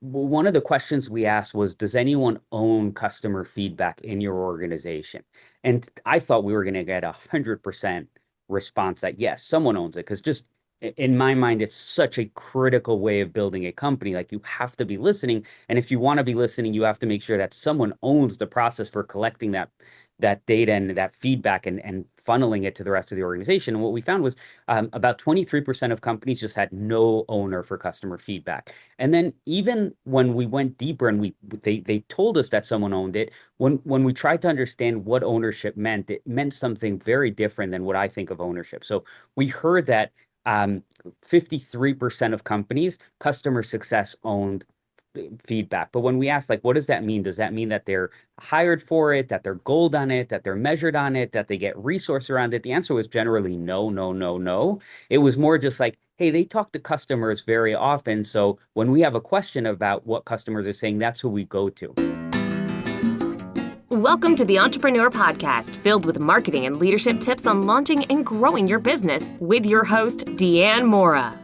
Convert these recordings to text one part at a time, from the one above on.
one of the questions we asked was, does anyone own customer feedback in your organization? And I thought we were going to get 100% response that yes, someone owns it. Because just in my mind, it's such a critical way of building a company. Like you have to be listening. And if you want to be listening, you have to make sure that someone owns the process for collecting that data and that feedback and funneling it to the rest of the organization. And what we found was about 23% of companies just had no owner for customer feedback. And then even when we went deeper and they told us that someone owned it, when we tried to understand what ownership meant, it meant something very different than what I think of ownership. So we heard that 53% of companies, customer success owned feedback. But when we ask, like, what does that mean? Does that mean that they're hired for it, that they're gold on it, that they're measured on it, that they get resource around it? The answer was generally no, no, no, no. It was more just like, hey, they talk to customers very often. So when we have a question about what customers are saying, that's who we go to. Welcome to the Entrepreneur Podcast, filled with marketing and leadership tips on launching and growing your business with your host, Deanne Mora.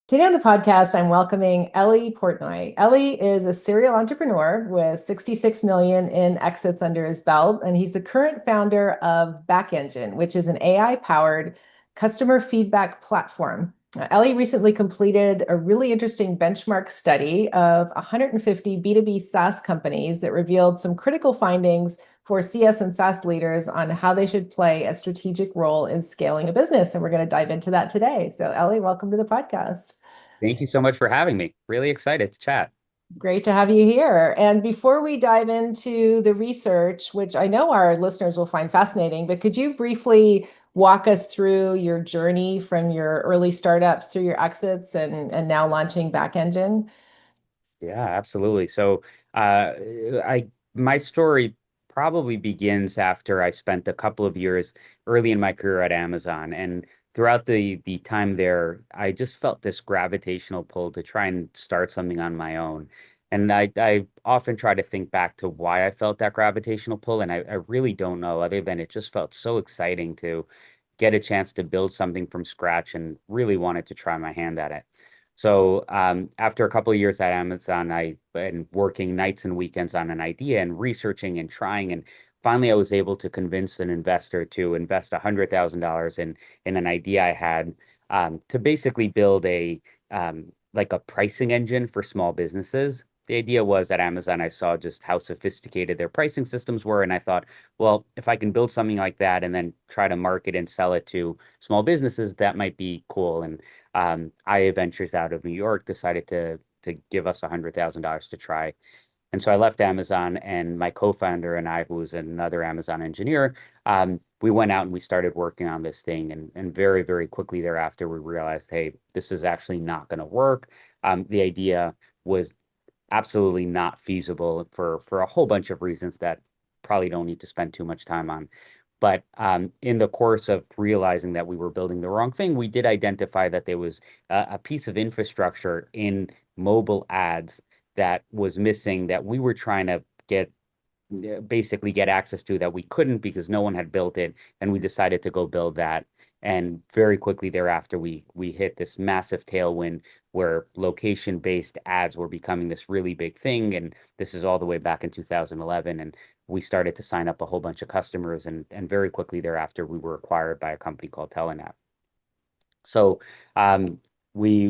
Today on the podcast, I'm welcoming Ellie Portnoy. Ellie is a serial entrepreneur with 66 million in exits under his belt, and he's the current founder of Backengine, which is an AI-powered customer feedback platform. Ellie recently completed a really interesting benchmark study of 150 B2B SaaS companies that revealed some critical findings for CS and SaaS leaders on how they should play a strategic role in scaling a business. And we're going to dive into that today. So Ellie, welcome to the podcast. Thank you so much for having me. Really excited to chat. Great to have you here. And before we dive into the research, which I know our listeners will find fascinating, but could you briefly walk us through your journey from your early startups through your exits and now launching Backengine? Yeah, absolutely. So, I my story probably begins after I spent a couple of years early in my career at Amazon, and throughout the time there, I just felt this gravitational pull to try and start something on my own. And I often try to think back to why I felt that gravitational pull, and I really don't know, other than it just felt so exciting to get a chance to build something from scratch and really wanted to try my hand at it. So after a couple of years at Amazon, I been working nights and weekends on an idea and researching and trying. And finally, I was able to convince an investor to invest $100,000 in an idea I had to basically build a like a pricing engine for small businesses. The idea was at Amazon, I saw just how sophisticated their pricing systems were. And I thought, well, if I can build something like that and then try to market and sell it to small businesses, that might be cool. And IA Ventures out of New York decided to give us $100,000 to try. And so I left Amazon, and my co-founder and I, who was another Amazon engineer, we went out and we started working on this thing. And very, very quickly thereafter, we realized, hey, this is actually not going to work. The idea was absolutely not feasible for a whole bunch of reasons that probably don't need to spend too much time on. But in the course of realizing that we were building the wrong thing, we did identify that there was a piece of infrastructure in mobile ads that was missing that we were trying to basically get access to that we couldn't because no one had built it, and we decided to go build that. And very quickly thereafter, we hit this massive tailwind where location-based ads were becoming this really big thing. And this is all the way back in 2011. And we started to sign up a whole bunch of customers. And very quickly thereafter, we were acquired by a company called Telenet. So we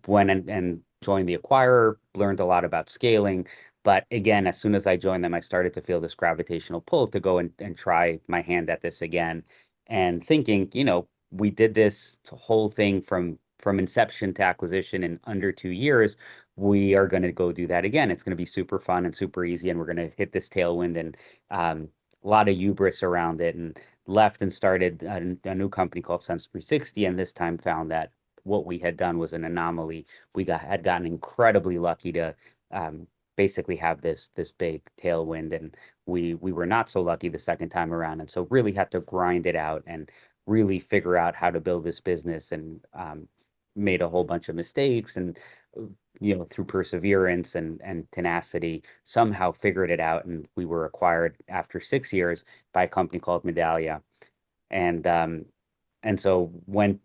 went and joined the acquirer, learned a lot about scaling. But again, as soon as I joined them, I started to feel this gravitational pull to go and try my hand at this again. And thinking, we did this whole thing from inception to acquisition in under 2 years. We are going to go do that again. It's going to be super fun and super easy, and we're going to hit this tailwind and a lot of hubris around it. And left and started a new company called Sense 360, and this time found that what we had done was an anomaly. Had gotten incredibly lucky to basically have this big tailwind, and we were not so lucky the second time around, and so really had to grind it out and really figure out how to build this business, and made a whole bunch of mistakes, and through perseverance and tenacity, somehow figured it out. And we were acquired after 6 years by a company called Medallia. And so went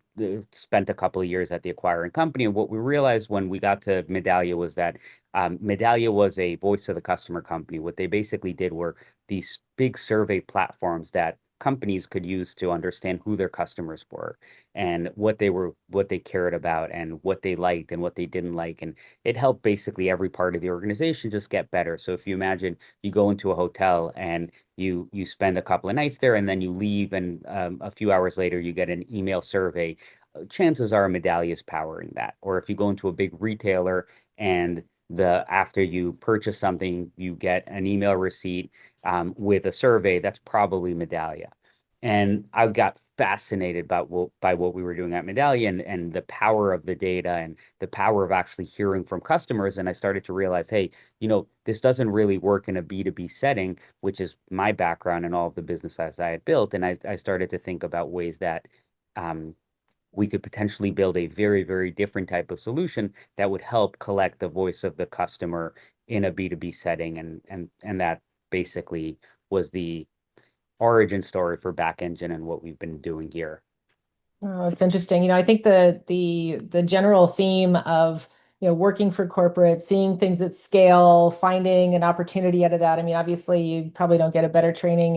spent a couple of years at the acquiring company. And what we realized when we got to Medallia was that Medallia was a voice of the customer company. What they basically did were these big survey platforms that companies could use to understand who their customers were and what they cared about and what they liked and what they didn't like. And it helped basically every part of the organization just get better. So if you imagine you go into a hotel and you spend a couple of nights there and then you leave, and a few hours later you get an email survey, chances are Medallia is powering that. Or if you go into a big retailer and the after you purchase something, you get an email receipt with a survey, that's probably Medallia. And I got fascinated by what we were doing at Medallia and the power of the data and the power of actually hearing from customers. And I started to realize, hey, this doesn't really work in a B2B setting, which is my background and all of the businesses I had built. And I started to think about ways that um, we could potentially build a very, very different type of solution that would help collect the voice of the customer in a B2B setting. And that basically was the origin story for Back Engine and what we've been doing here. Oh, it's interesting. I think the general theme of, working for corporate, seeing things at scale, finding an opportunity out of that. I mean, obviously, you probably don't get a better training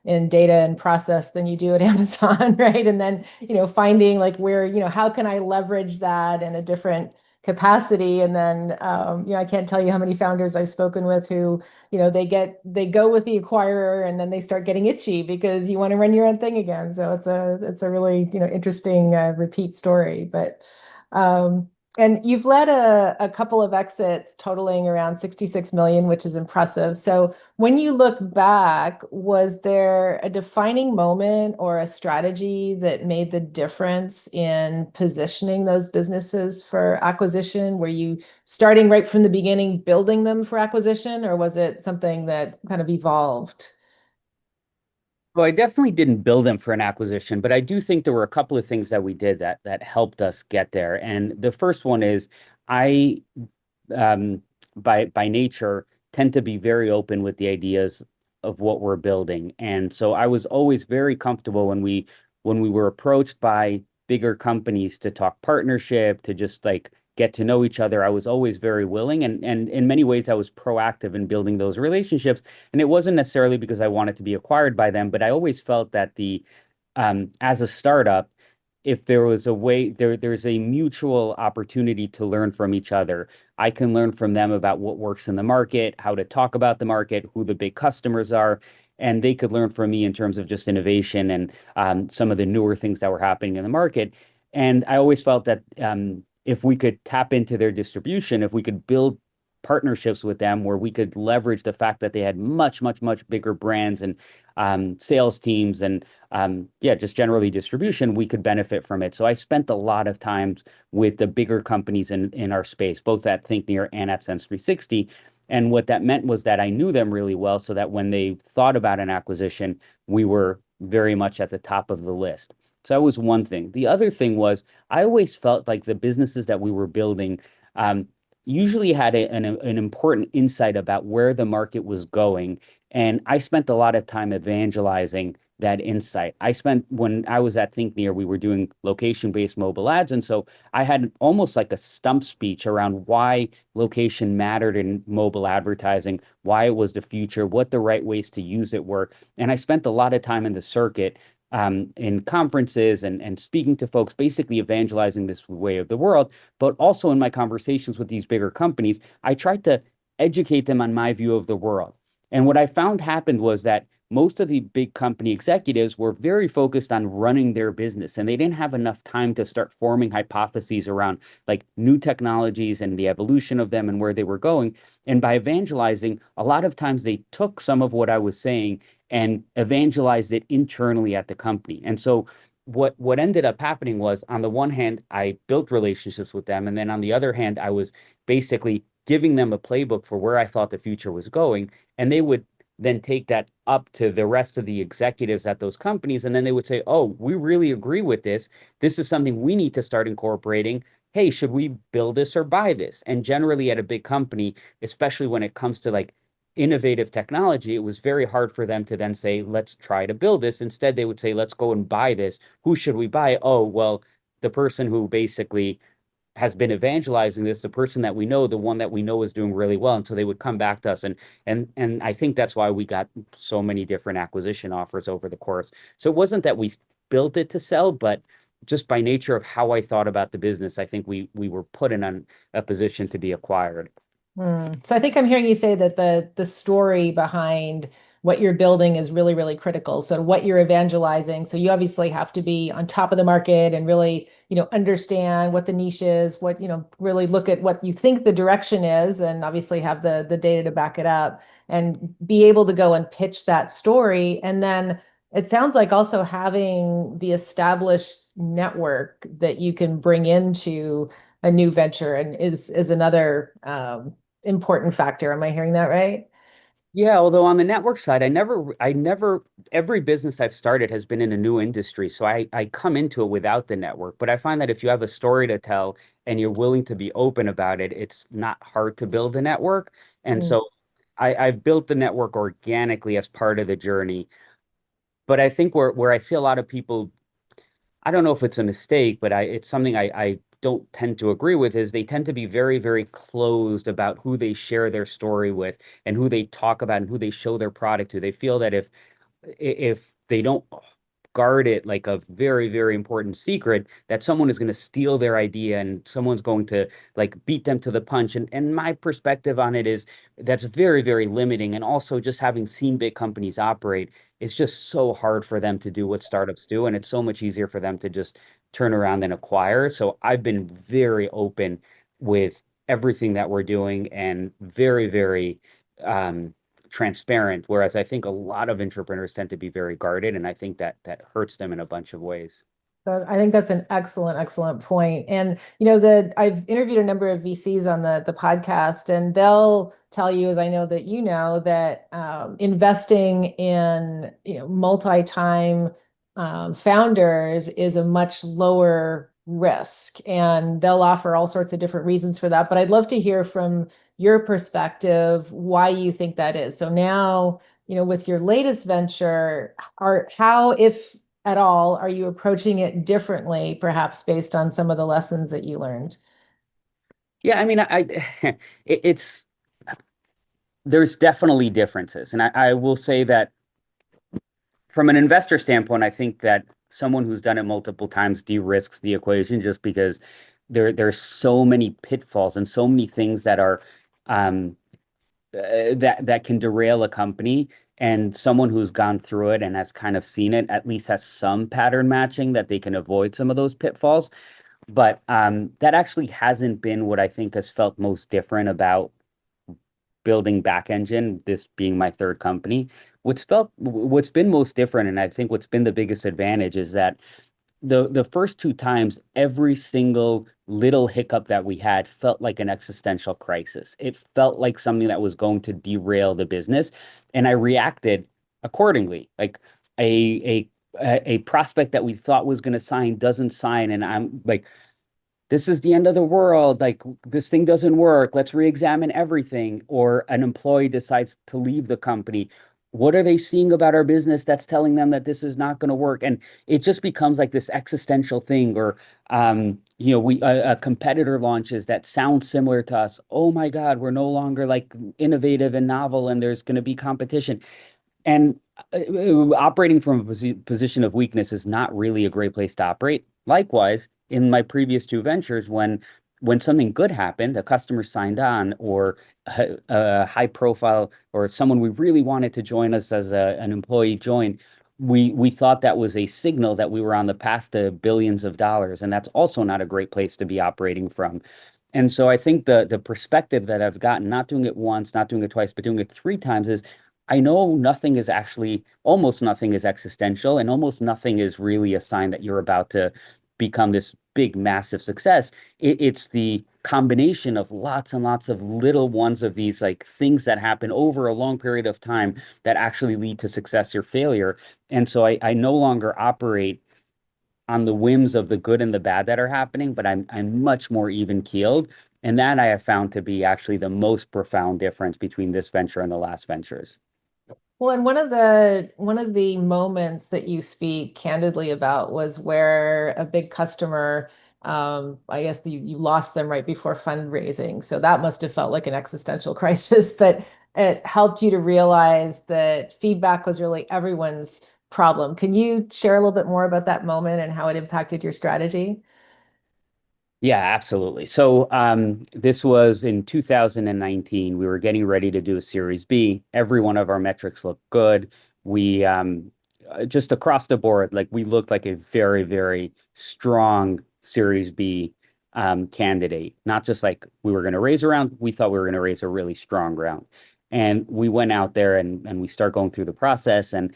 in data and process than you do at Amazon, right? And then, finding like where, how can I leverage that in a different capacity? And then, I can't tell you how many founders I've spoken with who they go with the acquirer and then they start getting itchy because you want to run your own thing again. So it's a really, interesting repeat story. But and you've led a couple of exits totaling around 66 million, which is impressive. So when you look back, was there a defining moment or a strategy that made the difference in positioning those businesses for acquisition? Were you starting right from the beginning, building them for acquisition, or was it something that kind of evolved? Well, I definitely didn't build them for an acquisition, but I do think there were a couple of things that we did that helped us get there. And the first one is I um, by nature tend to be very open with the ideas of what we're building. And so I was always very comfortable when we were approached by bigger companies to talk partnership, to just like get to know each other. I was always very willing, and in many ways I was proactive in building those relationships. And it wasn't necessarily because I wanted to be acquired by them, but I always felt that the as a startup, if there was a way there's a mutual opportunity to learn from each other. I can learn from them about what works in the market, how to talk about the market, who the big customers are, and they could learn from me in terms of just innovation and some of the newer things that were happening in the market. And I always felt that if we could tap into their distribution, if we could build partnerships with them where we could leverage the fact that they had much, much, much bigger brands and sales teams and yeah, just generally distribution, we could benefit from it. So I spent a lot of time with the bigger companies in our space, both at ThinkNear and at Sense 360. And what that meant was that I knew them really well so that when they thought about an acquisition, we were very much at the top of the list. So that was one thing. The other thing was I always felt like the businesses that we were building usually had an important insight about where the market was going. And I spent a lot of time evangelizing that insight. When I was at ThinkNear, we were doing location-based mobile ads. And so I had almost like a stump speech around why location mattered in mobile advertising, why it was the future, what the right ways to use it were. And I spent a lot of time in the circuit in conferences and speaking to folks, basically evangelizing this way of the world. But also in my conversations with these bigger companies, I tried to educate them on my view of the world. And what I found happened was that most of the big company executives were very focused on running their business, and they didn't have enough time to start forming hypotheses around like new technologies and the evolution of them and where they were going. And by evangelizing, a lot of times they took some of what I was saying and evangelized it internally at the company. And so what ended up happening was, on the one hand, I built relationships with them, and then on the other hand, I was basically giving them a playbook for where I thought the future was going, and they would then take that up to the rest of the executives at those companies, and then they would say, "Oh, we really agree with this. This is something we need to start incorporating. Hey, should we build this or buy this?" And generally at a big company, especially when it comes to like innovative technology, it was very hard for them to then say, let's try to build this. Instead, they would say, let's go and buy this. Who should we buy? Oh, well, the person who basically has been evangelizing this, the person that we know, the one that we know is doing really well. And so they would come back to us. And I think that's why we got so many different acquisition offers over the course. So it wasn't that we built it to sell, but just by nature of how I thought about the business, I think we were put in a position to be acquired. So I think I'm hearing you say that the story behind what you're building is really, really critical. So what you're evangelizing. So you obviously have to be on top of the market and really, understand what the niche is, what, really look at what you think the direction is, and obviously have the data to back it up and be able to go and pitch that story. And then it sounds like also having the established network that you can bring into a new venture and is another important factor. Am I hearing that right? Yeah, although on the network side, I never, every business I've started has been in a new industry. So I come into it without the network. But I find that if you have a story to tell and you're willing to be open about it, it's not hard to build a network. And Mm. so I've built the network organically as part of the journey. But I think where I see a lot of people, I don't know if it's a mistake, but it's something I don't tend to agree with, is they tend to be very, very closed about who they share their story with and who they talk about and who they show their product to. They feel that if they don't guard it like a very, very important secret, that someone is going to steal their idea and someone's going to like beat them to the punch. And my perspective on it is that's very, very limiting. And also just having seen big companies operate, it's just so hard for them to do what startups do. And it's so much easier for them to just turn around and acquire. So I've been very open with everything that we're doing and very, very transparent, whereas I think a lot of entrepreneurs tend to be very guarded, and I think that hurts them in a bunch of ways. I think that's an excellent, excellent point. And that I've interviewed a number of VCs on the podcast, and they'll tell you, as I know that that investing in multi-time founders is a much lower risk, and they'll offer all sorts of different reasons for that. But I'd love to hear from your perspective why you think that is. So now, with your latest venture, how, if at all, are you approaching it differently, perhaps based on some of the lessons that you learned? Yeah, I mean, it's there's definitely differences, and I will say that from an investor standpoint, I think that someone who's done it multiple times de-risks the equation just because there's so many pitfalls and so many things that are um, that can derail a company. And someone who's gone through it and has kind of seen it at least has some pattern matching that they can avoid some of those pitfalls. But that actually hasn't been what I think has felt most different about building Back Engine, this being my third company. What's been most different, and I think what's been the biggest advantage is that the first two times, every single little hiccup that we had felt like an existential crisis. It felt like something that was going to derail the business, and I reacted accordingly. Like a a prospect that we thought was going to sign doesn't sign, and I'm like, this is the end of the world. Like, this thing doesn't work. Let's re-examine everything. Or an employee decides to leave the company. What are they seeing about our business that's telling them that this is not going to work? And it just becomes like this existential thing. Or, we a competitor launches that sounds similar to us. Oh my God, we're no longer like innovative and novel, and there's going to be competition. And operating from a position of weakness is not really a great place to operate. Likewise, in my previous two ventures, when something good happened, a customer signed on, or a high profile, or someone we really wanted to join us as an employee joined, we thought that was a signal that we were on the path to billions of dollars, and that's also not a great place to be operating from. And so I think the perspective that I've gotten, not doing it once, not doing it twice, but doing it three times, is I know nothing is actually, almost nothing is existential, and almost nothing is really a sign that you're about to become this big, massive success. It's the combination of lots and lots of little ones of these like things that happen over a long period of time that actually lead to success or failure. And so I no longer operate on the whims of the good and the bad that are happening, but I'm much more even keeled. And that I have found to be actually the most profound difference between this venture and the last ventures. Well, and one of the moments that you speak candidly about was where a big customer, I guess you lost them right before fundraising. So that must have felt like an existential crisis, but it helped you to realize that feedback was really everyone's problem. Can you share a little bit more about that moment and how it impacted your strategy? Yeah, absolutely. So this was in 2019. We were getting ready to do a Series B. Every one of our metrics looked good. We just across the board, like we looked like a very, very strong Series B candidate. Not just like we were going to raise a round, we thought we were going to raise a really strong round. And we went out there and we start going through the process. And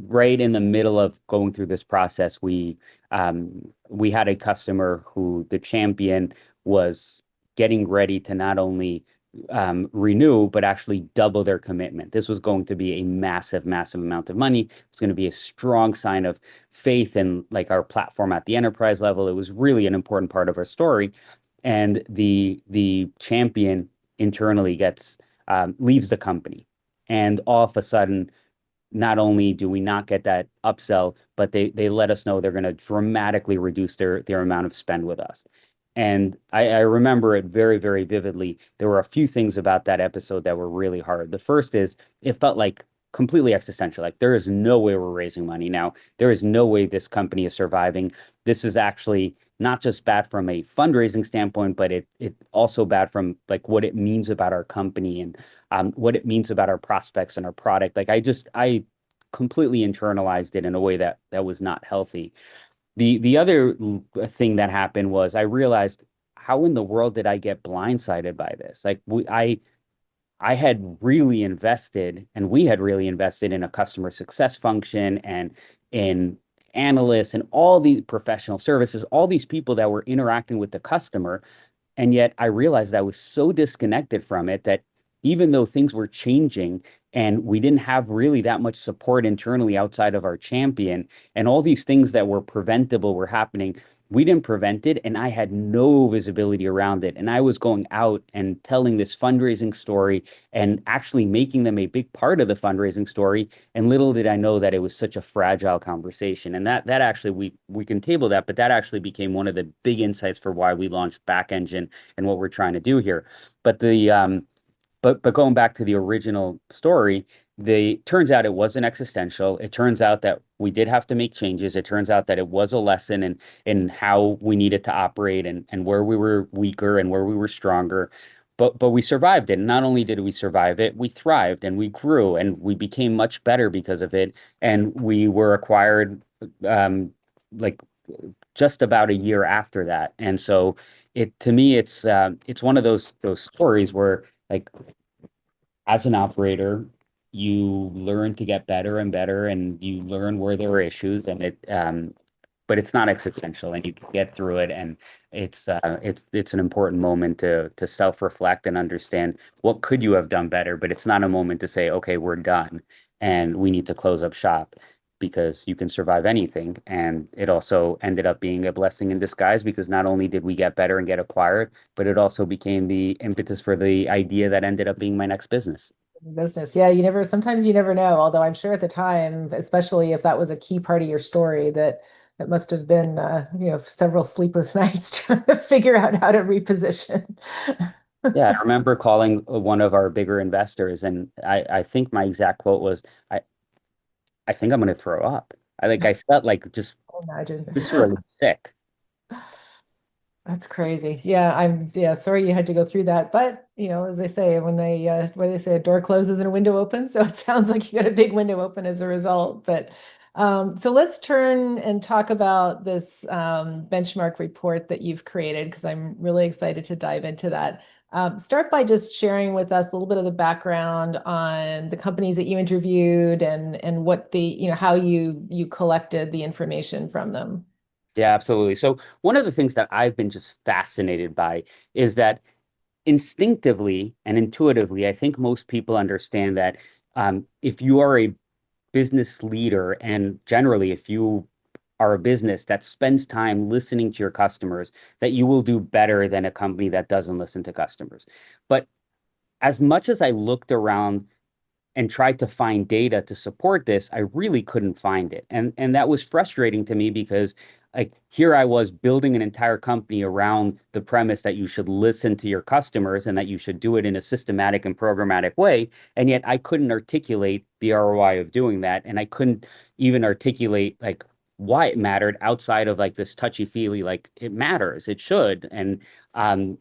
right in the middle of going through this process, we had a customer who the champion was getting ready to not only renew but actually double their commitment. This was going to be a massive, massive amount of money. It's going to be a strong sign of faith in like our platform at the enterprise level. It was really an important part of our story, and the champion internally gets leaves the company, and all of a sudden not only do we not get that upsell, but they let us know they're going to dramatically reduce their amount of spend with us. And I remember it very, very vividly. There were a few things about that episode that were really hard. The first is it felt like completely existential. Like there is no way we're raising money now. There is no way this company is surviving. This is actually not just bad from a fundraising standpoint, but it also bad from like what it means about our company and what it means about our prospects and our product. Like I completely internalized it in a way that was not healthy. The other thing that happened was I realized how in the world did I get blindsided by this? Like I had really invested and we had really invested in a customer success function and in analysts and all these professional services, all these people that were interacting with the customer. And yet I realized I was so disconnected from it that even though things were changing and we didn't have really that much support internally outside of our champion, and all these things that were preventable were happening, we didn't prevent it. And I had no visibility around it. And I was going out and telling this fundraising story and actually making them a big part of the fundraising story. And little did I know that it was such a fragile conversation. And that actually we can table that, but that actually became one of the big insights for why we launched Back Engine and what we're trying to do here. But but going back to the original story, the turns out it wasn't existential. It turns out that we did have to make changes. It turns out that it was a lesson in how we needed to operate and where we were weaker and where we were stronger. But we survived it. And not only did we survive it, we thrived and we grew and we became much better because of it. And we were acquired like just about a year after that. And so it to me it's one of those stories where like as an operator, you learn to get better and better, and you learn where there are issues, and but it's not existential, and you can get through it, and it's an important moment to self-reflect and understand what could you have done better, but it's not a moment to say, okay, we're done, and we need to close up shop. Because you can survive anything. And it also ended up being a blessing in disguise because not only did we get better and get acquired, but it also became the impetus for the idea that ended up being my next business. Business. Yeah, sometimes you never know. Although I'm sure at the time, especially if that was a key part of your story, that must have been, several sleepless nights trying to figure out how to reposition. Yeah, I remember calling one of our bigger investors, and I think my exact quote was, I, I think I'm going to throw up. I felt like just Imagine. viscerally sick. That's crazy. Yeah, sorry you had to go through that. But, as they say, when they say a door closes and a window opens, so it sounds like you got a big window open as a result. But so let's turn and talk about this benchmark report that you've created, because I'm really excited to dive into that. Start by just sharing with us a little bit of the background on the companies that you interviewed and what how you collected the information from them. Yeah, absolutely. So one of the things that I've been just fascinated by is that instinctively and intuitively, I think most people understand that if you are a business leader and generally if you are a business that spends time listening to your customers, that you will do better than a company that doesn't listen to customers. But as much as I looked around and tried to find data to support this, I really couldn't find it. And that was frustrating to me because like here I was building an entire company around the premise that you should listen to your customers and that you should do it in a systematic and programmatic way. And yet I couldn't articulate the ROI of doing that. And I couldn't even articulate like why it mattered outside of like this touchy-feely, like it matters, it should. And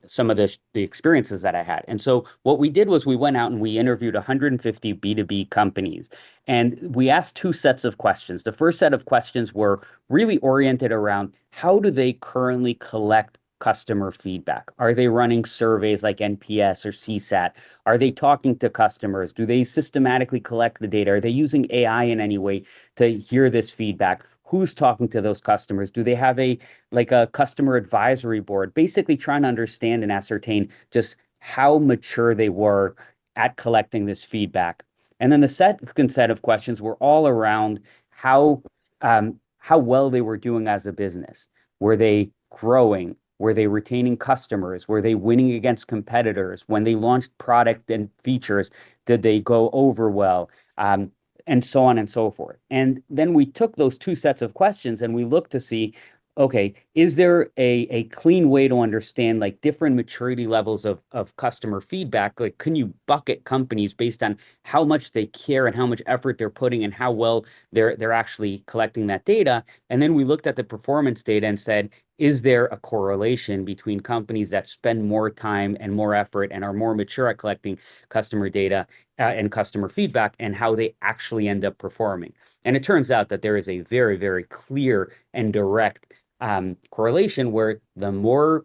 some of the experiences that I had. And so what we did was we went out and we interviewed 150 B2B companies. And we asked two sets of questions. The first set of questions were really oriented around how do they currently collect customer feedback? Are they running surveys like NPS or CSAT? Are they talking to customers? Do they systematically collect the data? Are they using AI in any way to hear this feedback? Who's talking to those customers? Do they have a customer advisory board? Basically trying to understand and ascertain just how mature they were at collecting this feedback. And then the second set of questions were all around how well they were doing as a business. Were they growing? Were they retaining customers? Were they winning against competitors? When they launched product and features, did they go over well? And so on and so forth. And then we took those two sets of questions and we looked to see, okay, is there a clean way to understand like different maturity levels of customer feedback? Like, can you bucket companies based on how much they care and how much effort they're putting and how well they're actually collecting that data? And then we looked at the performance data and said, is there a correlation between companies that spend more time and more effort and are more mature at collecting customer data and customer feedback and how they actually end up performing? And it turns out that there is a very, very clear and direct correlation where the more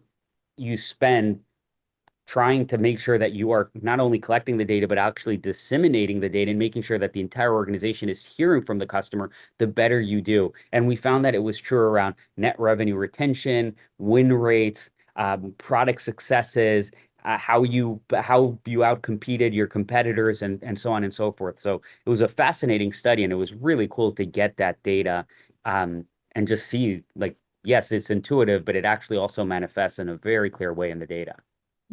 you spend trying to make sure that you are not only collecting the data, but actually disseminating the data and making sure that the entire organization is hearing from the customer, the better you do. And we found that it was true around net revenue retention, win rates, product successes, how you outcompeted your competitors, and so on and so forth. So it was a fascinating study, and it was really cool to get that data and just see like, yes, it's intuitive, but it actually also manifests in a very clear way in the data.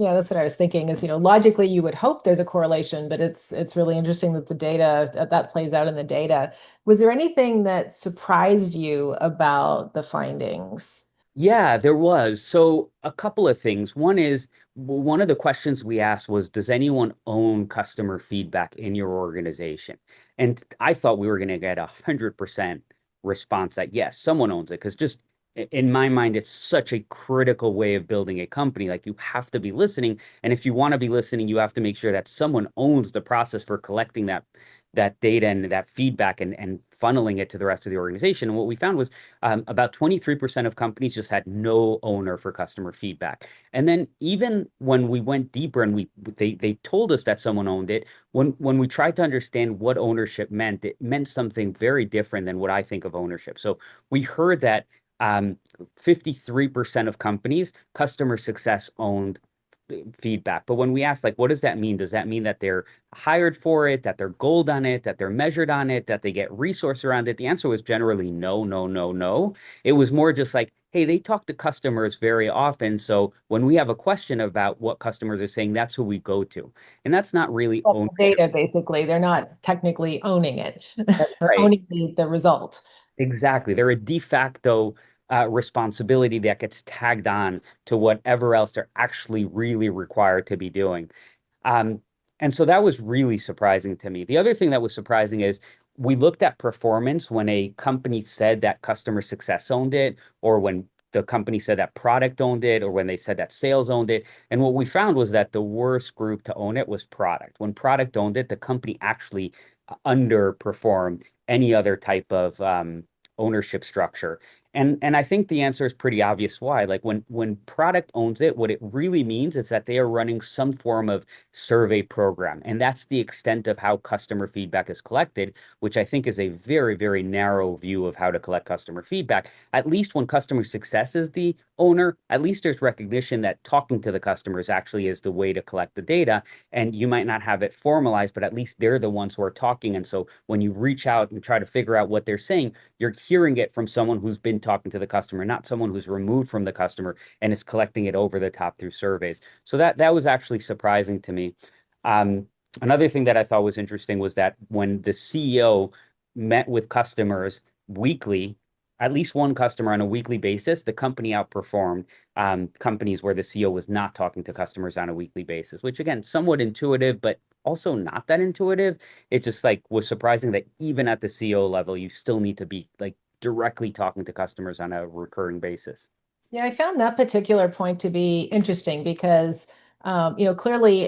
Yeah, that's what I was thinking is, logically you would hope there's a correlation, but it's really interesting that the data that plays out in the data. Was there anything that surprised you about the findings? Yeah, there was. So a couple of things. One is one of the questions we asked was, does anyone own customer feedback in your organization? And I thought we were going to get 100% response that yes, someone owns it. Because just in my mind, it's such a critical way of building a company. Like you have to be listening. And if you want to be listening, you have to make sure that someone owns the process for collecting that data and that feedback and funneling it to the rest of the organization. And what we found was about 23% of companies just had no owner for customer feedback. And then even when we went deeper and they told us that someone owned it, when we tried to understand what ownership meant, it meant something very different than what I think of ownership. So we heard that 53% of companies, customer success owned feedback. But when we asked, like, what does that mean? Does that mean that they're hired for it, that they're gold on it, that they're measured on it, that they get resource around it? The answer was generally no, no, no, no. It was more just like, hey, they talk to customers very often. So when we have a question about what customers are saying, that's who we go to. And that's not really Well, the ownership. data, basically, they're not technically owning it That's or right. owning the result. Exactly. They're a de facto responsibility that gets tagged on to whatever else they're actually really required to be doing. Um, and so that was really surprising to me. The other thing that was surprising is we looked at performance when a company said that customer success owned it, or when the company said that product owned it, or when they said that sales owned it. And what we found was that the worst group to own it was product. When product owned it, the company actually underperformed any other type of ownership structure. And I think the answer is pretty obvious why. Like when product owns it, what it really means is that they are running some form of survey program. And that's the extent of how customer feedback is collected, which I think is a very, very narrow view of how to collect customer feedback. At least when customer success is the owner, at least there's recognition that talking to the customers actually is the way to collect the data. And you might not have it formalized, but at least they're the ones who are talking. And so when you reach out and try to figure out what they're saying, you're hearing it from someone who's been talking to the customer, not someone who's removed from the customer and is collecting it over the top through surveys. So that was actually surprising to me. Another thing that I thought was interesting was that when the CEO met with customers weekly, at least one customer on a weekly basis, the company outperformed companies where the CEO was not talking to customers on a weekly basis, which again, somewhat intuitive, but also not that intuitive. It just like was surprising that even at the CEO level, you still need to be like directly talking to customers on a recurring basis. Yeah, I found that particular point to be interesting because, clearly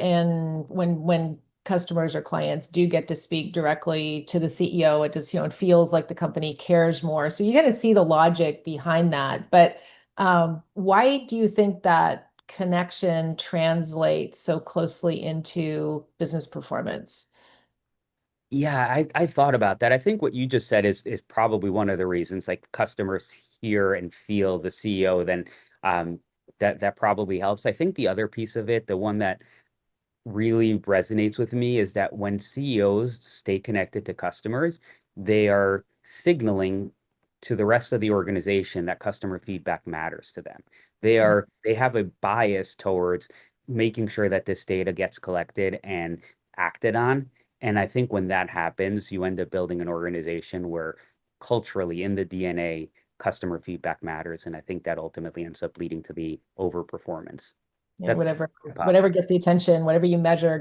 when customers or clients do get to speak directly to the CEO, it just, it feels like the company cares more. So you get to see the logic behind that. But why do you think that connection translates so closely into business performance? Yeah, I thought about that. I think what you just said is probably one of the reasons. Like customers hear and feel the CEO, then um, that probably helps. I think the other piece of it, the one that really resonates with me, is that when CEOs stay connected to customers, they are signaling to the rest of the organization that customer feedback matters to them. They have a bias towards making sure that this data gets collected and acted on. And I think when that happens, you end up building an organization where culturally in the DNA, customer feedback matters. And I think that ultimately ends up leading to the overperformance. Yeah, That's whatever gets the attention, whatever you measure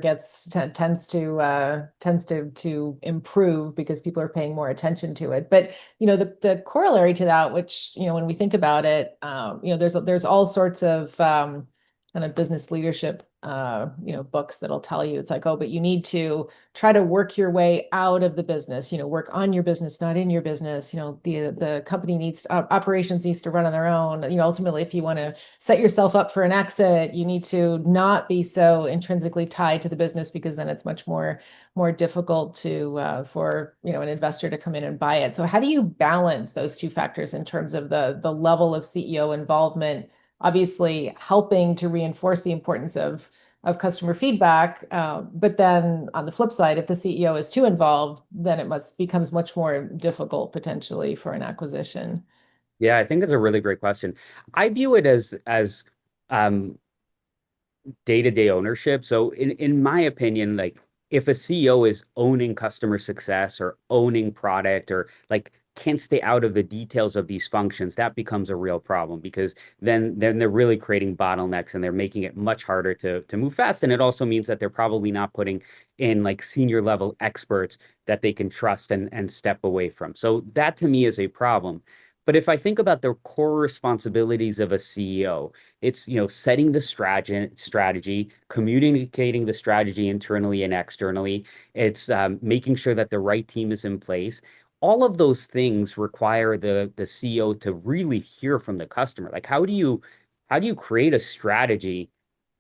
tends to improve because people are paying more attention to it. But the corollary to that, which when we think about it, there's all sorts of kind of business leadership books that'll tell you it's like, oh, but you need to try to work your way out of the business, work on your business, not in your business. The company operations needs to run on their own. Ultimately, if you want to set yourself up for an exit, you need to not be so intrinsically tied to the business because then it's much more difficult for an investor to come in and buy it. So how do you balance those two factors in terms of the level of CEO involvement, obviously helping to reinforce the importance of customer feedback, but then on the flip side, if the CEO is too involved, then becomes much more difficult potentially for an acquisition. Yeah, I think it's a really great question. I view it as um day-to-day ownership. So in my opinion, like if a CEO is owning customer success or owning product or like can't stay out of the details of these functions, that becomes a real problem because then they're really creating bottlenecks and they're making it much harder to move fast. And it also means that they're probably not putting in like senior level experts that they can trust and step away from. So that to me is a problem. But if I think about the core responsibilities of a CEO, it's, setting the strategy, communicating the strategy internally and externally. It's making sure that the right team is in place. All of those things require the CEO to really hear from the customer. Like how do you create a strategy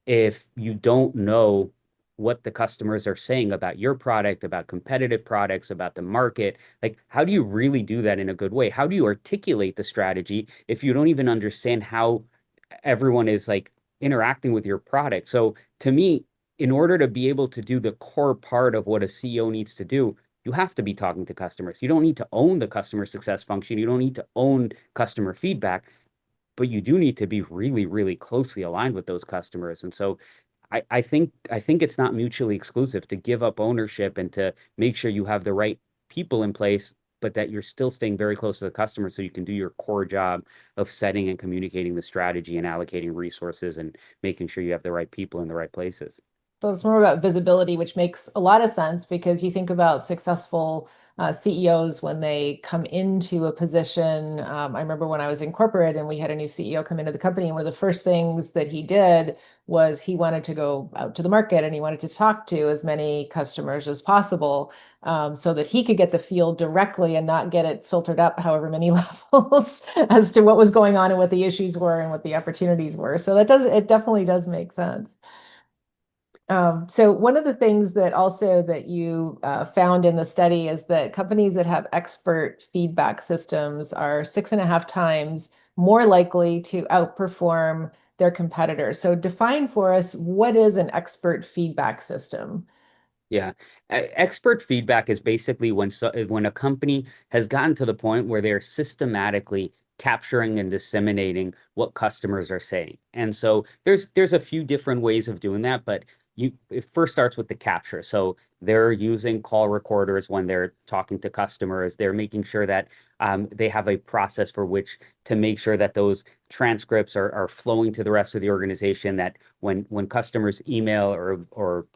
if you don't know what the customers are saying about your product, about competitive products, about the market? Like, how do you really do that in a good way? How do you articulate the strategy if you don't even understand how everyone is like interacting with your product? So, to me, in order to be able to do the core part of what a CEO needs to do, you have to be talking to customers. You don't need to own the customer success function. You don't need to own customer feedback, but you do need to be really, really closely aligned with those customers. And so I think it's not mutually exclusive to give up ownership and to make sure you have the right people in place, but that you're still staying very close to the customer so you can do your core job of setting and communicating the strategy and allocating resources and making sure you have the right people in the right places. So it's more about visibility, which makes a lot of sense because you think about successful CEOs when they come into a position. I remember when I was in corporate and we had a new CEO come into the company, and one of the first things that he did was he wanted to go out to the market and he wanted to talk to as many customers as possible, so that he could get the feel directly and not get it filtered up however many levels as to what was going on and what the issues were and what the opportunities were. So it definitely does make sense. So one of the things that also that you found in the study is that companies that have expert feedback systems are 6.5 times more likely to outperform their competitors. So define for us, what is an expert feedback system? Yeah. Expert feedback is basically when a company has gotten to the point where they're systematically capturing and disseminating what customers are saying. And so there's a few different ways of doing that, but it first starts with the capture. So they're using call recorders when they're talking to customers. They're making sure that they have a process for which to make sure that those transcripts are flowing to the rest of the organization, that when customers email or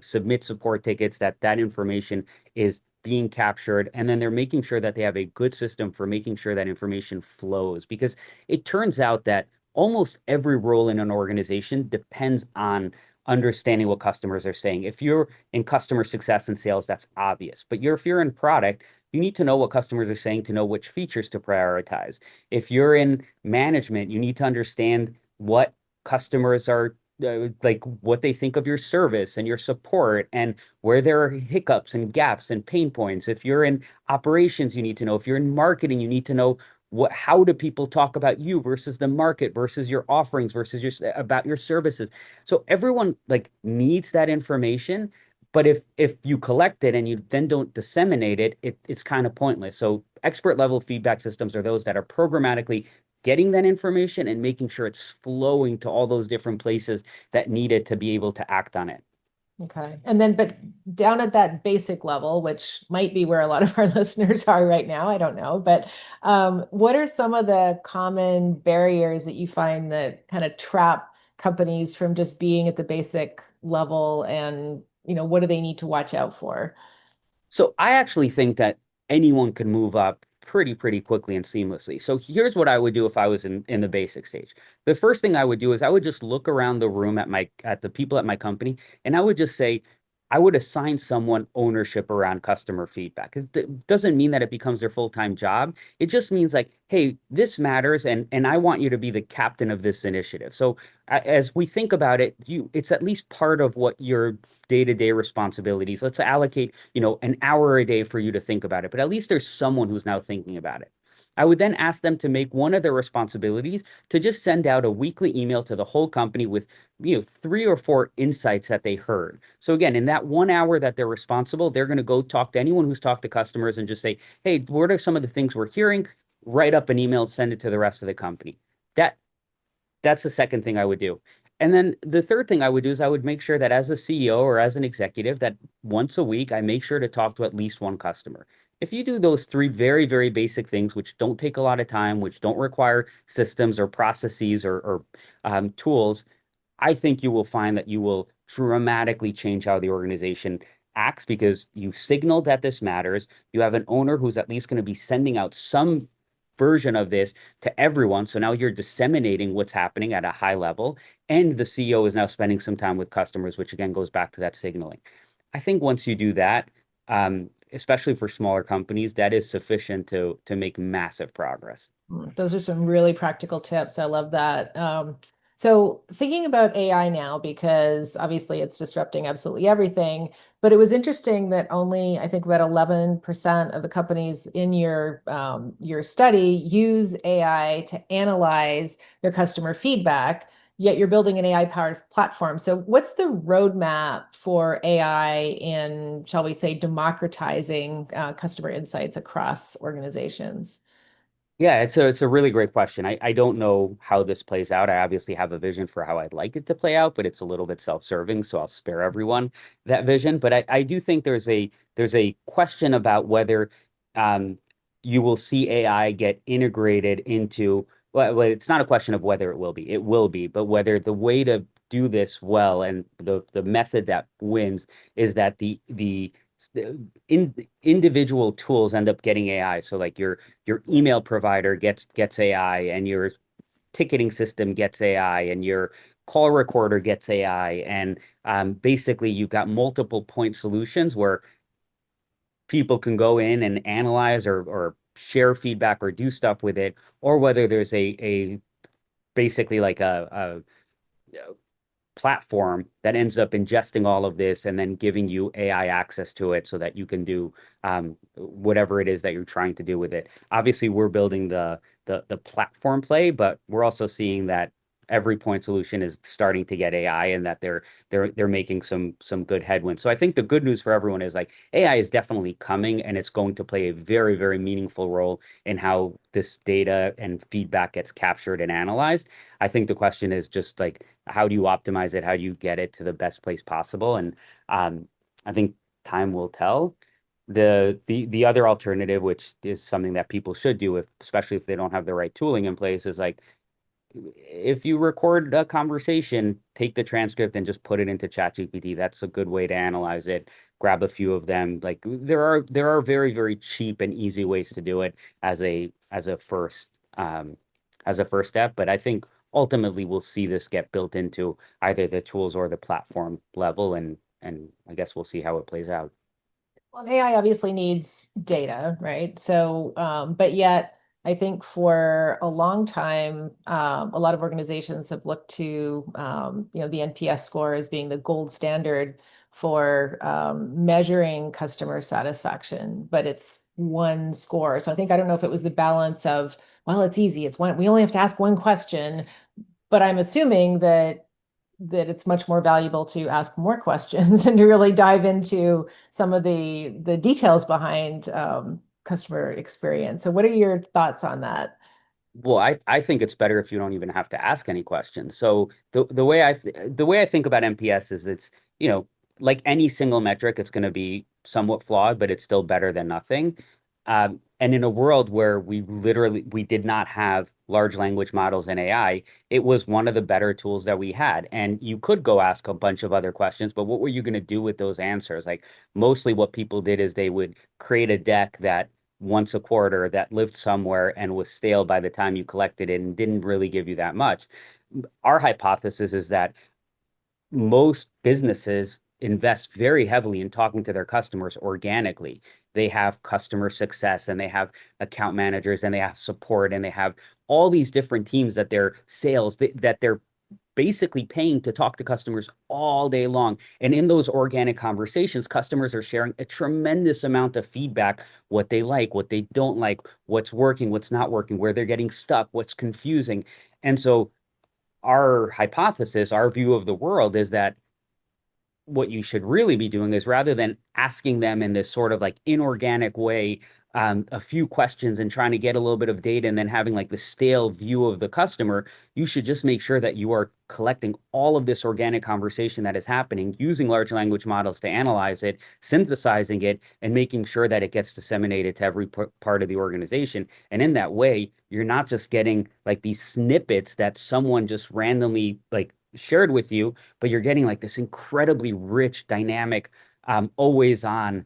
submit support tickets, that information is being captured. And then they're making sure that they have a good system for making sure that information flows. Because it turns out that almost every role in an organization depends on understanding what customers are saying. If you're in customer success and sales, that's obvious. But if you're in product, you need to know what customers are saying to know which features to prioritize. If you're in management, you need to understand what customers are like, what they think of your service and your support, and where there are hiccups and gaps and pain points. If you're in operations, you need to know. If you're in marketing, you need to know how do people talk about you versus the market versus your offerings versus about your services. So everyone like needs that information. But if you collect it and you then don't disseminate it, it's kind of pointless. So expert level feedback systems are those that are programmatically getting that information and making sure it's flowing to all those different places that need it to be able to act on it. Okay. And then, but down at that basic level, which might be where a lot of our listeners are right now, I don't know, but what are some of the common barriers that you find that kind of trap companies from just being at the basic level, and, what do they need to watch out for? So I actually think that anyone can move up pretty quickly and seamlessly. So here's what I would do if I was in the basic stage. The first thing I would do is I would just look around the room at the people at my company, and I would just say, I would assign someone ownership around customer feedback. It doesn't mean that it becomes their full-time job. It just means like, hey, this matters, and I want you to be the captain of this initiative. So as we think about it, it's at least part of what your day-to-day responsibilities. Let's allocate, an hour a day for you to think about it, but at least there's someone who's now thinking about it. I would then ask them to make one of their responsibilities to just send out a weekly email to the whole company with, 3 or 4 insights that they heard. So again, in that 1 hour that they're responsible, they're going to go talk to anyone who's talked to customers and just say, hey, what are some of the things we're hearing? Write up an email, send it to the rest of the company. That's the second thing I would do. And then the third thing I would do is I would make sure that as a CEO or as an executive, that once a week, I make sure to talk to at least one customer. If you do those three very basic things, which don't take a lot of time, which don't require systems or processes or tools, I think you will find that you will dramatically change how the organization acts, because you've signaled that this matters. You have an owner who's at least going to be sending out some version of this to everyone. So now you're disseminating what's happening at a high level. And the CEO is now spending some time with customers, which again goes back to that signaling. I think once you do that, especially for smaller companies, that is sufficient to make massive progress. Those are some really practical tips. I love that. So thinking about AI now, because obviously it's disrupting absolutely everything, but it was interesting that only, I think, about 11% of the companies in your study use AI to analyze their customer feedback, yet you're building an AI-powered platform. So what's the roadmap for AI in, shall we say, democratizing customer insights across organizations? Yeah, it's a really great question. I don't know how this plays out. I obviously have a vision for how I'd like it to play out, but it's a little bit self-serving, so I'll spare everyone that vision. But I do think there's a question about whether um, you will see AI get integrated into, well, it's not a question of whether it will be. It will be, but whether the way to do this well and the method that wins is that the individual tools end up getting AI. So like your email provider gets AI, and your ticketing system gets AI, and your call recorder gets AI, and basically you've got multiple point solutions where people can go in and analyze or share feedback or do stuff with it, or whether there's a basically like a platform that ends up ingesting all of this and then giving you AI access to it so that you can do whatever it is that you're trying to do with it. Obviously, we're building the platform play, but we're also seeing that every point solution is starting to get AI, and that they're making some good headwinds. So I think the good news for everyone is like AI is definitely coming, and it's going to play a very, very meaningful role in how this data and feedback gets captured and analyzed. I think the question is just like, how do you optimize it? How do you get it to the best place possible? And I think time will tell. The other alternative, which is something that people should do, if especially if they don't have the right tooling in place, is like, if you record a conversation, take the transcript and just put it into ChatGPT. That's a good way to analyze it. Grab a few of them. Like there are very, very cheap and easy ways to do it um as a first step. But I think ultimately we'll see this get built into either the tools or the platform level, and I guess we'll see how it plays out. Well, AI obviously needs data, right? So, but yet I think for a long time, a lot of organizations have looked to, the NPS score as being the gold standard for measuring customer satisfaction, but it's one score. So I don't know if it was the balance of, well, it's easy. It's one, we only have to ask one question, but I'm assuming that it's much more valuable to ask more questions and to really dive into some of the details behind customer experience. So what are your thoughts on that? Well, I think it's better if you don't even have to ask any questions. So the way I think about NPS is it's, like any single metric, it's going to be somewhat flawed, but it's still better than nothing. And in a world where we did not have large language models and AI, it was one of the better tools that we had. And you could go ask a bunch of other questions, but what were you going to do with those answers? Like, mostly what people did is they would create a deck that once a quarter that lived somewhere and was stale by the time you collected it and didn't really give you that much. Our hypothesis is that most businesses invest very heavily in talking to their customers organically. They have customer success, and they have account managers, and they have support, and they have all these different teams that they're that they're basically paying to talk to customers all day long. And in those organic conversations, customers are sharing a tremendous amount of feedback: what they like, what they don't like, what's working, what's not working, where they're getting stuck, what's confusing. And so our hypothesis, our view of the world is that what you should really be doing is, rather than asking them in this sort of like inorganic way, a few questions and trying to get a little bit of data and then having like the stale view of the customer, you should just make sure that you are collecting all of this organic conversation that is happening, using large language models to analyze it, synthesizing it, and making sure that it gets disseminated to every part of the organization. And in that way, you're not just getting like these snippets that someone just randomly like shared with you, but you're getting like this incredibly rich, dynamic, always on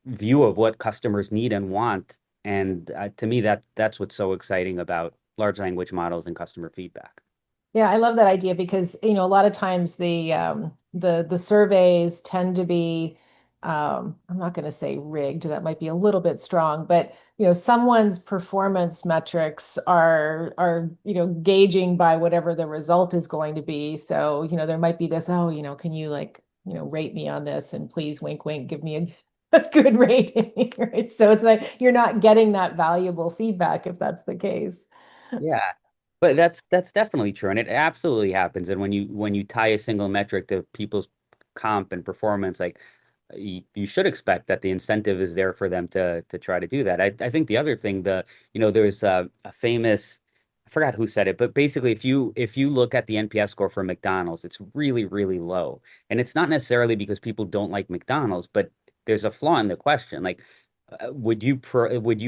view of what customers need and want. And to me, that's what's so exciting about large language models and customer feedback. Yeah, I love that idea because, a lot of times the surveys tend to be I'm not going to say rigged, that might be a little bit strong, but someone's performance metrics are gauging by whatever the result is going to be. So, there might be this, oh, can you like, rate me on this, and please wink wink give me a good rating, right? So it's like you're not getting that valuable feedback if that's the case. Yeah. But that's definitely true, and it absolutely happens. And when you tie a single metric to people's comp and performance, like you should expect that the incentive is there for them to try to do that. I think the other thing, there's a famous, I forgot who said it, but basically, if you look at the NPS score for McDonald's, it's really, really low, and it's not necessarily because people don't like McDonald's, but there's a flaw in the question. Like, would you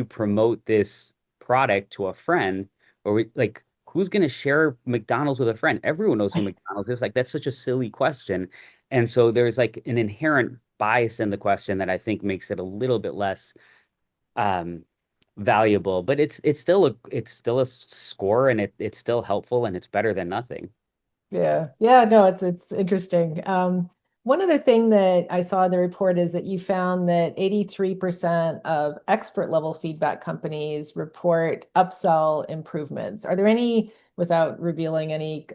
promote this product to a friend, or like, who's going to share McDonald's with a friend? Everyone knows who McDonald's is. Like, that's such a silly question. And so there's like an inherent bias in the question that I think makes it a little bit less um, valuable. But it's still a score, and it's still helpful, and it's better than nothing. Yeah. Yeah, no, it's interesting. One other thing that I saw in the report is that you found that 83% of expert level feedback companies report upsell improvements. Are there any, without revealing any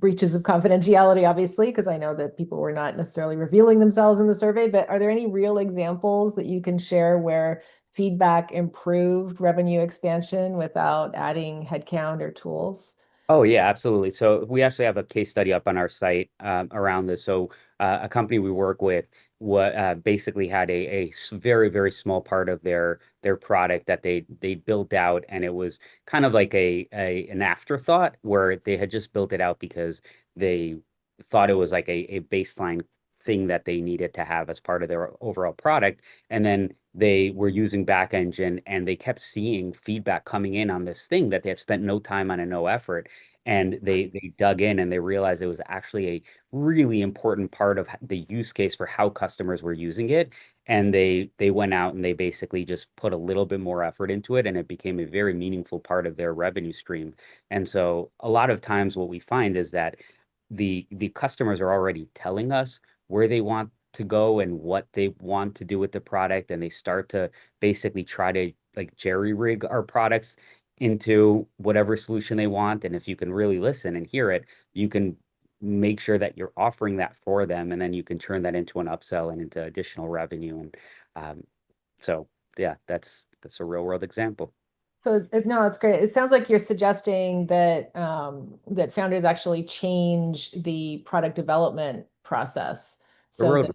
breaches of confidentiality, obviously, because I know that people were not necessarily revealing themselves in the survey, but are there any real examples that you can share where feedback improved revenue expansion without adding headcount or tools? Oh yeah, absolutely. So we actually have a case study up on our site around this. So a company we work with what basically had very very small part of their product that they built out, and it was kind of like a an afterthought where they had just built it out because they thought it was like a baseline thing that they needed to have as part of their overall product, and then they were using back engine and they kept seeing feedback coming in on this thing that they had spent no time on and no effort, and they dug in and they realized it was actually a really important part of the use case for how customers were using it, and they went out and they basically just put a little bit more effort into it, and it became a very meaningful part of their revenue stream. And so a lot of times what we find is that the customers are already telling us where they want to go and what they want to do with the product, and they start to basically try to like jerry rig our products into whatever solution they want. And if you can really listen and hear it, you can make sure that you're offering that for them, and then you can turn that into an upsell and into additional revenue. And um, so, yeah, that's a real world example. So no, it's great. It sounds like you're suggesting that that founders actually change the product development process The so that, road,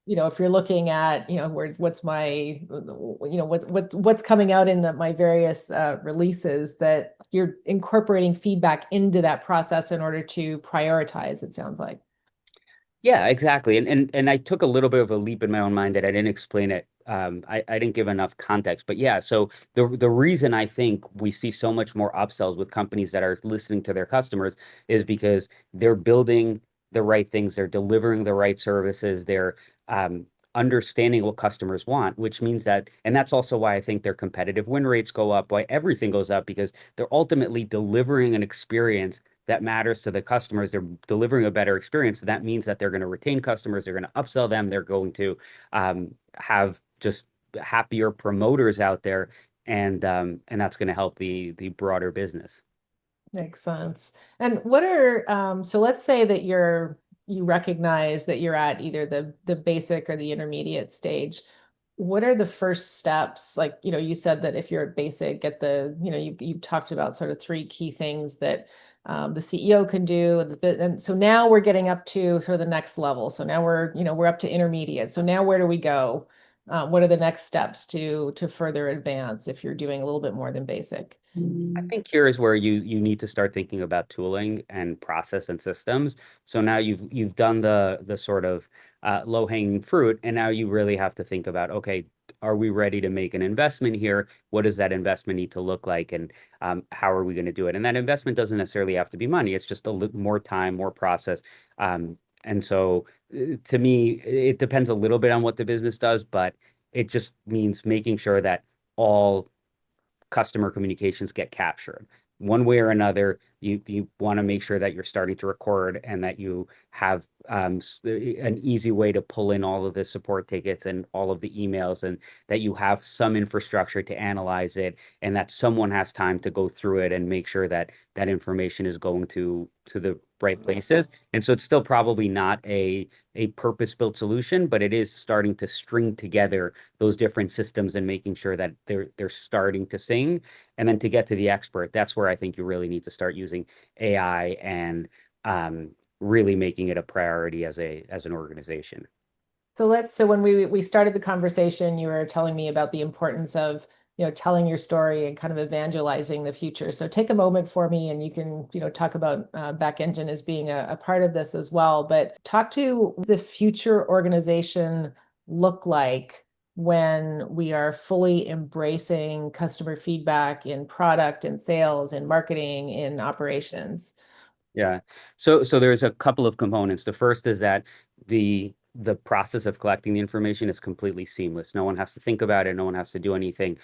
yeah. if you're looking at, what's my, what's coming out in my various releases, that you're incorporating feedback into that process in order to prioritize, it sounds like. Yeah, exactly. And I took a little bit of a leap in my own mind that I didn't explain it. I didn't give enough context. But yeah, so the reason I think we see so much more upsells with companies that are listening to their customers is because they're building the right things, they're delivering the right services, they're um, understanding what customers want, which means that, and that's also why I think their competitive win rates go up, why everything goes up, because they're ultimately delivering an experience that matters to the customers. They're delivering a better experience. That means that they're going to retain customers. They're going to upsell them. They're going to have just happier promoters out there, and that's going to help the broader business. Makes sense. And what are so let's say that you recognize that you're at either the basic or the intermediate stage. What are the first steps? Like, you said that if you're at basic, get the, you talked about sort of three key things that the CEO can do. And so now we're getting up to sort of the next level. So now we're up to intermediate. So now where do we go? What are the next steps to further advance if you're doing a little bit more than basic? I think here is where you need to start thinking about tooling and process and systems. So now you've done the sort of low hanging fruit, and now you really have to think about, okay, are we ready to make an investment here? What does that investment need to look like, and how are we going to do it? And that investment doesn't necessarily have to be money. It's just a little more time, more process. And so to me, it depends a little bit on what the business does, but it just means making sure that all customer communications get captured. One way or another, you want to make sure that you're starting to record and that you have an easy way to pull in all of the support tickets and all of the emails, and that you have some infrastructure to analyze it, and that someone has time to go through it and make sure that that information is going to the right places. And so it's still probably not a purpose-built solution, but it is starting to string together those different systems and making sure that they're starting to sing. And then to get to the expert, that's where I think you really need to start using AI and really making it a priority as an organization. So when we started the conversation, you were telling me about the importance of, telling your story and kind of evangelizing the future. So take a moment for me, and you can, talk about back engine as being a part of this as well. But talk to the future organization look like when we are fully embracing customer feedback in product and sales and marketing in operations. Yeah. So there's a couple of components. The first is that the process of collecting the information is completely seamless. No one has to think about it. No one has to do anything.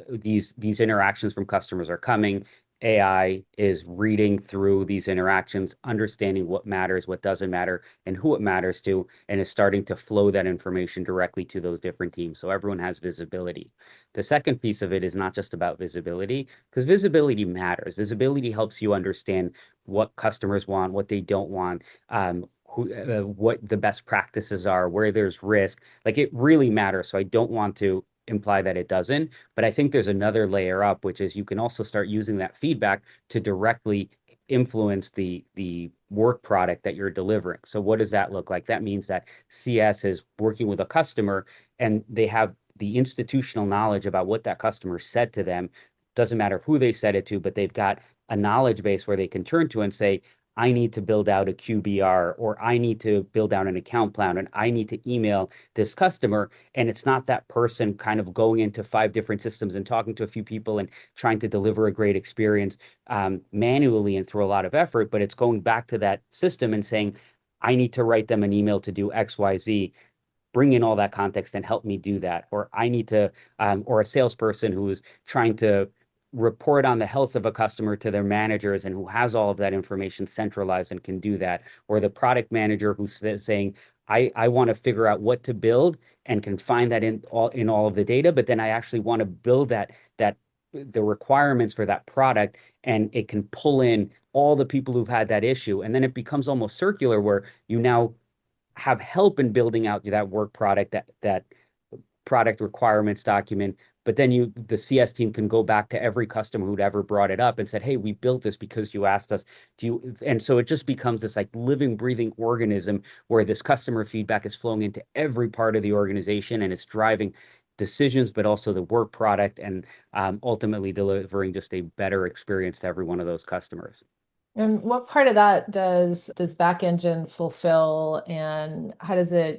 These interactions from customers are coming. AI is reading through these interactions, understanding what matters, what doesn't matter, and who it matters to, and is starting to flow that information directly to those different teams. So everyone has visibility. The second piece of it is not just about visibility, because visibility matters. Visibility helps you understand what customers want, what they don't want, what the best practices are, where there's risk. Like it really matters. So I don't want to imply that it doesn't. But I think there's another layer up, which is you can also start using that feedback to directly influence the work product that you're delivering. So what does that look like? That means that CS is working with a customer and they have the institutional knowledge about what that customer said to them. Doesn't matter who they said it to, but they've got a knowledge base where they can turn to and say, I need to build out a QBR, or I need to build out an account plan, and I need to email this customer. And it's not that person kind of going into 5 different systems and talking to a few people and trying to deliver a great experience manually and through a lot of effort, but it's going back to that system and saying, I need to write them an email to do XYZ, bring in all that context and help me do that. Or I need to, or a salesperson who is trying to report on the health of a customer to their managers and who has all of that information centralized and can do that. Or the product manager who's saying, I want to figure out what to build and can find that in all of the data, but then I actually want to build that the requirements for that product, and it can pull in all the people who've had that issue. And then it becomes almost circular where you now have help in building out that work product, that product requirements document. But then the CS team can go back to every customer who'd ever brought it up and said, hey, we built this because you asked us. And so it just becomes this like living, breathing organism where this customer feedback is flowing into every part of the organization and it's driving decisions, but also the work product, and ultimately delivering just a better experience to every one of those customers. And what part of that does Back Engine fulfill, and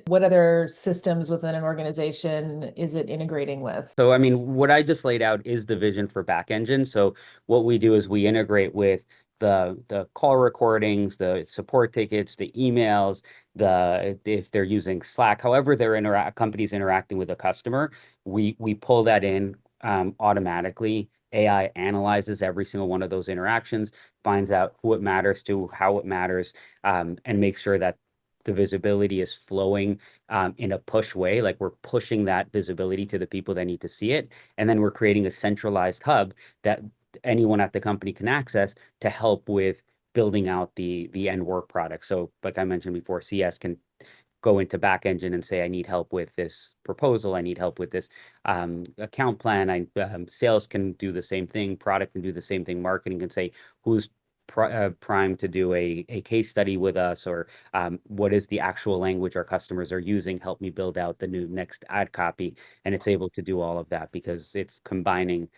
what other systems within an organization is it integrating with? So, I mean, what I just laid out is the vision for Back Engine. So what we do is we integrate with the call recordings, the support tickets, the emails, if they're using Slack, however companies interacting with a customer, we pull that in automatically. AI analyzes every single one of those interactions, finds out who it matters to, how it matters, and makes sure that the visibility is flowing in a push way. Like we're pushing that visibility to the people that need to see it. And then we're creating a centralized hub that anyone at the company can access to help with building out the end work product. So like I mentioned before, CS can go into Back Engine and say, I need help with this proposal. I need help with this account plan. Sales can do the same thing. Product can do the same thing. Marketing can say, who's primed to do a case study with us, or what is the actual language our customers are using? Help me build out the next ad copy. And it's able to do all of that because it's combining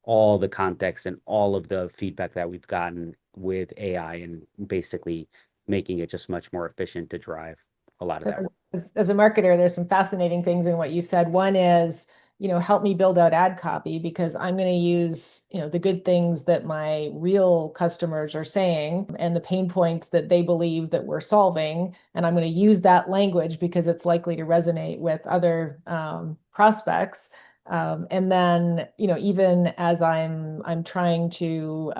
all the context and all of the feedback that we've gotten with AI and basically making it just much more efficient to drive a lot of that work. As a marketer, there's some fascinating things in what you said. One is, help me build out ad copy, because I'm going to use, the good things that my real customers are saying and the pain points that they believe that we're solving. And I'm going to use that language because it's likely to resonate with other prospects. And then, even as I'm trying to,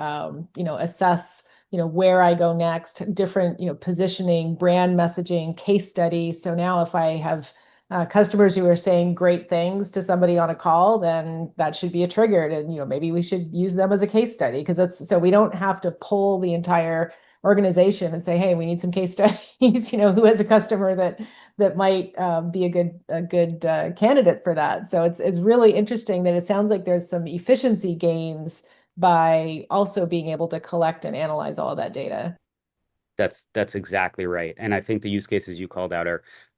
assess, where I go next, different, positioning, brand messaging, case studies. So now if I have customers who are saying great things to somebody on a call, then that should be a trigger. And, maybe we should use them as a case study, because so we don't have to pull the entire organization and say, hey, we need some case studies, who has a customer that might be a good candidate for that. So it's really interesting that it sounds like there's some efficiency gains by also being able to collect and analyze all of that data. That's exactly right. And I think the use cases you called out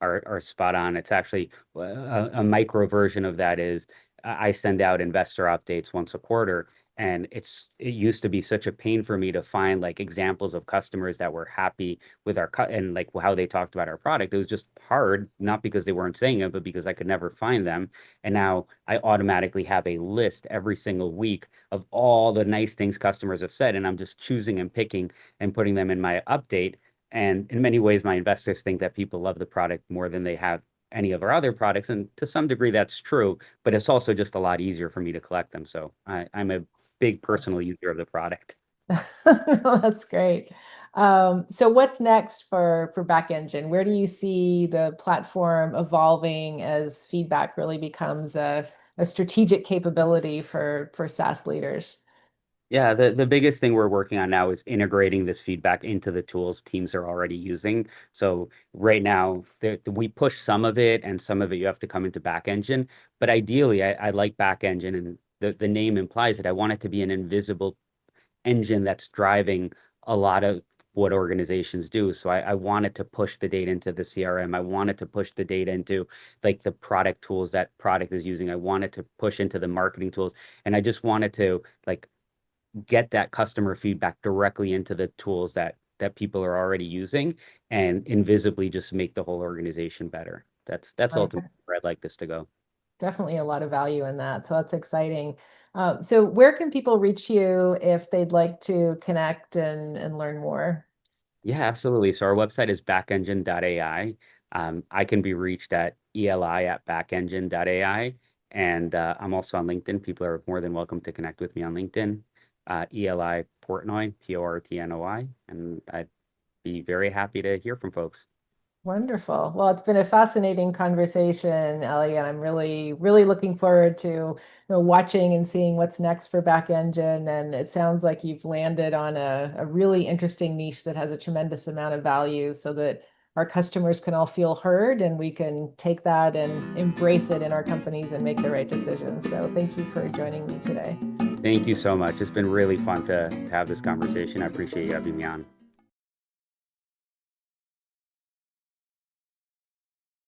are spot on. It's actually a micro version of that is I send out investor updates once a quarter. And it used to be such a pain for me to find like examples of customers that were happy with and like how they talked about our product. It was just hard, not because they weren't saying it, but because I could never find them. And now I automatically have a list every single week of all the nice things customers have said. And I'm just choosing and picking and putting them in my update. And in many ways, my investors think that people love the product more than they have any of our other products. And to some degree, that's true, but it's also just a lot easier for me to collect them. So I'm a big personal user of the product. That's great. So what's next for Back Engine? Where do you see the platform evolving as feedback really becomes a strategic capability for SaaS leaders? Yeah, the biggest thing we're working on now is integrating this feedback into the tools teams are already using. So right now, we push some of it, and some of it you have to come into Back Engine. But ideally, I like Back Engine, and the name implies it. I want it to be an invisible engine that's driving a lot of what organizations do. So I wanted to push the data into the CRM. I wanted to push the data into like the product tools that product is using. I wanted to push into the marketing tools. And I just wanted to like get that customer feedback directly into the tools that people are already using and invisibly just make the whole organization better. That's ultimately where I'd like this to go. Definitely a lot of value in that. So that's exciting. So where can people reach you if they'd like to connect and learn more? Yeah, absolutely. So our website is backengine.ai. I can be reached at eli@backengine.ai. And I'm also on LinkedIn. People are more than welcome to connect with me on LinkedIn. Eli Portnoy, Portnoi. And I'd be very happy to hear from folks. Wonderful. Well, it's been a fascinating conversation, Ellie, and I'm really, really looking forward to, watching and seeing what's next for Back Engine. And it sounds like you've landed on a really interesting niche that has a tremendous amount of value so that our customers can all feel heard and we can take that and embrace it in our companies and make the right decisions. So thank you for joining me today. Thank you so much. It's been really fun to have this conversation. I appreciate you having me on.